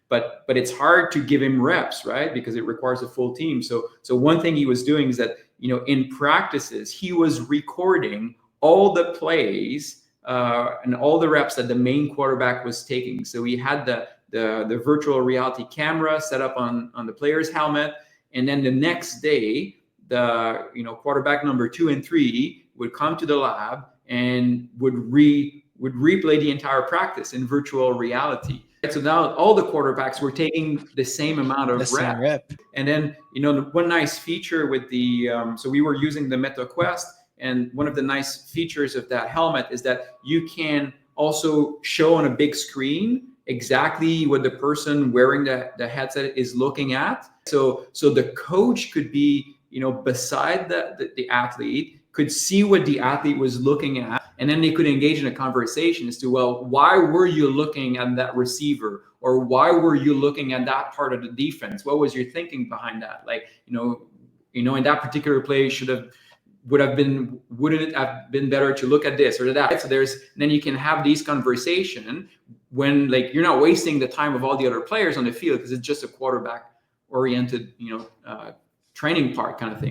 but it's hard to give him reps, right? Because it requires a full team. So one thing he was doing is that, in practices, he was recording all the plays and all the reps that the main quarterback was taking. So he had the virtual reality camera set up on the player's helmet, and then the next day, the quarterback number 2 and 3 would come to the lab and would replay the entire practice in virtual reality. So now all the quarterbacks were taking the same amount of reps. And then, one nice feature with the, so we were using the Meta Quest, and one of the nice features of that helmet is that you can also show on a big screen exactly what the person wearing the headset is looking at. So the coach could be, beside the athlete, could see what the athlete was looking at, and then they could engage in a conversation as to, well, why were you looking at that receiver, or why were you looking at that part of the defense? What was your thinking behind that? Like, in that particular play wouldn't it have been better to look at this or that? So then you can have these conversations when, like, you're not wasting the time of all the other players on the field, because it's just a quarterback oriented, training part kind of thing.